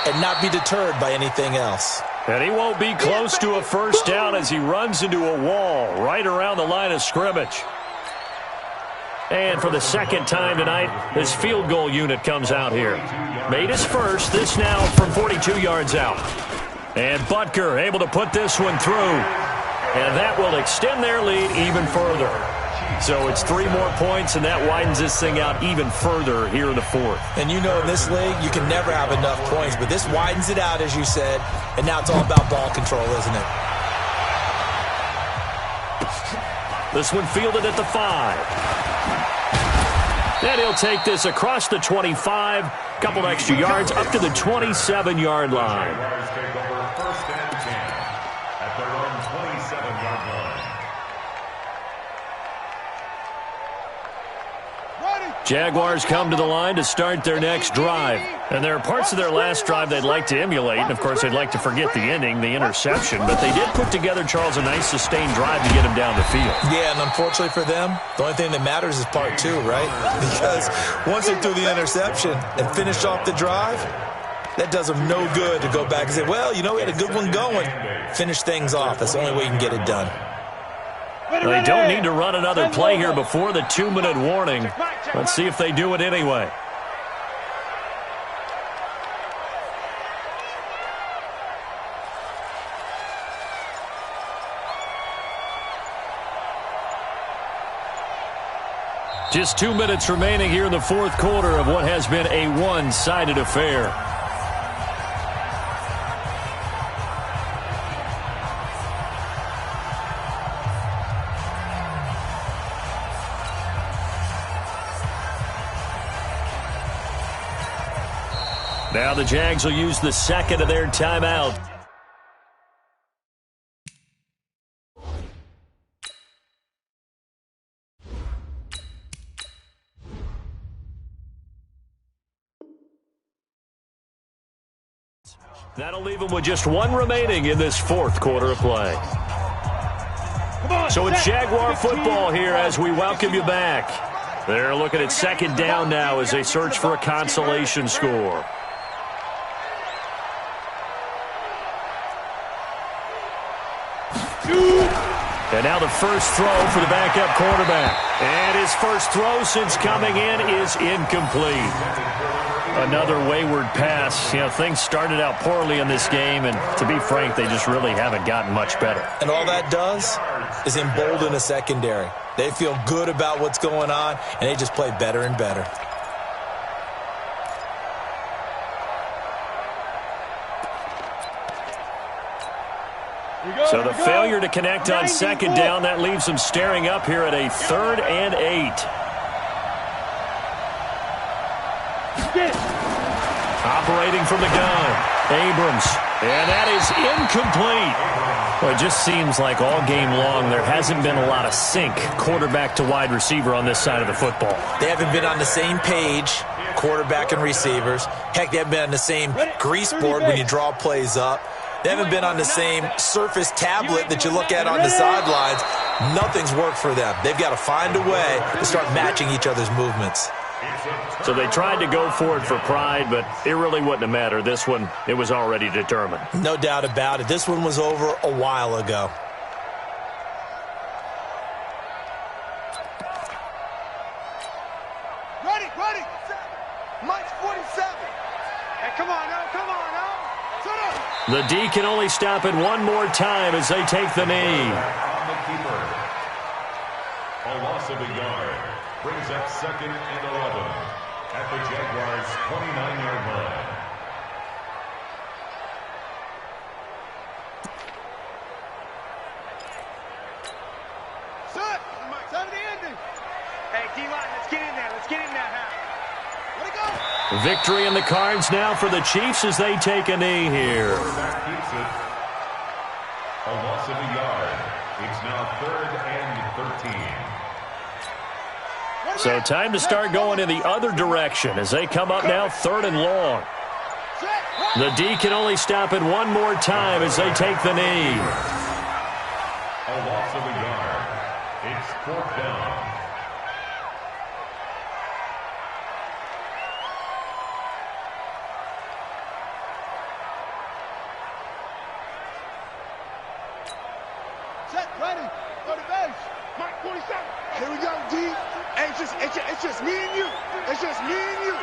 and not be deterred by anything else. And he won't be close to a first down as he runs into a wall right around the line of scrimmage. And for the second time tonight, his field goal unit comes out here. Made his first, this now from 42 yards out. And Butker able to put this one through. And that will extend their lead even further. So it's 3 more points, and that widens this thing out even further here in the fourth. And you know in this league, you can never have enough points, but this widens it out, as you said. And now it's all about ball control, isn't it? This one fielded at the 5. And he'll take this across the 25, couple extra yards up to the 27-yard line. Jaguars take over first and 10 at their own 27-yard line. Jaguars come to the line to start their next drive. And there are parts of their last drive they'd like to emulate. And, of course, they'd like to forget the ending, the interception. But they did put together, Charles, a nice sustained drive to get him down the field. Yeah, and unfortunately for them, the only thing that matters is part 2, right? Because once they threw the interception and finished off the drive, that does them no good to go back and say, well, you know, we had a good one going. Finish things off. That's the only way you can get it done. They don't need to run another play here before the 2-minute warning. Let's see if they do it anyway. Just 2 minutes remaining here in the fourth quarter of what has been a one-sided affair. Now the Jags will use the second of their timeout. That'll leave them with just 1 remaining in this fourth quarter of play. So it's Jaguar football here as we welcome you back. They're looking at second down now as they search for a consolation score. And now the first throw for the backup quarterback. And his first throw since coming in is incomplete. Another wayward pass. You know, things started out poorly in this game, and to be frank, they just really haven't gotten much better. And all that does is embolden a secondary. They feel good about what's going on, and they just play better and better. So the failure to connect on second down, that leaves them staring up here at a 3rd and 8. Operating from the gun, Abrams, and that is incomplete. Well, it just seems like all game long there hasn't been a lot of sync quarterback to wide receiver on this side of the football. They haven't been on the same page, quarterback and receivers. Heck, they haven't been on the same grease board when you draw plays up. They haven't been on the same surface tablet that you look at on the sidelines. Nothing's worked for them. They've got to find a way to start matching each other's movements. So they tried to go for it for pride, but it really wouldn't have mattered. This one, it was already determined. No doubt about it. This one was over a while ago. Ready. Mike's 47. Hey, come on now. The D can only stop it one more time as they take the knee. On the keeper. A loss of a yard brings up 2nd and 11 at the Jaguars' 29-yard line. Set to the ending. Hey, D-line, let's get in there now. Let it go. Victory in the cards now for the Chiefs as they take a knee here. Quarterback keeps it. A loss of a yard. It's now 3rd and 13. So time to start going in the other direction as they come up now 3rd and long. The D can only stop it one more time as they take the knee. A loss of a yard. It's 4th down. Set, ready. Go to base. Mike 47. Here we go, D. Hey, it's just me and you. It's just me and you.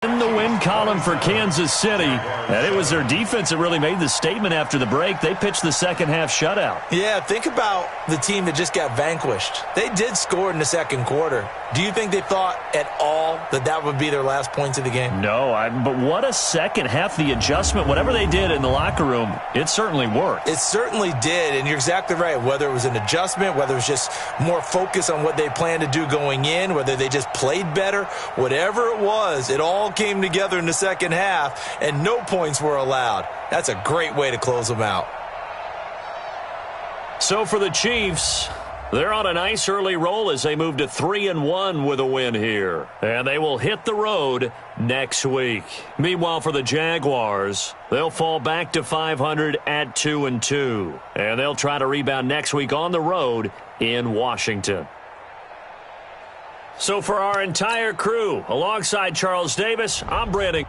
In the win column for Kansas City, and it was their defense that really made the statement after the break. They pitched the second half shutout. Yeah, think about the team that just got vanquished. They did score in the second quarter. Do you think they thought at all that that would be their last points of the game? No, but what a second half. The adjustment, whatever they did in the locker room, it certainly worked. It certainly did, and you're exactly right. Whether it was an adjustment, whether it was just more focus on what they planned to do going in, whether they just played better, whatever it was, it all came together in the second half, and no points were allowed. That's a great way to close them out. So for the Chiefs, they're on a nice early roll as they move to 3-1 with a win here. And they will hit the road next week. Meanwhile, for the Jaguars, they'll fall back to 500 at 2-2. And they'll try to rebound next week on the road in Washington. So for our entire crew, alongside Charles Davis, I'm Brandon.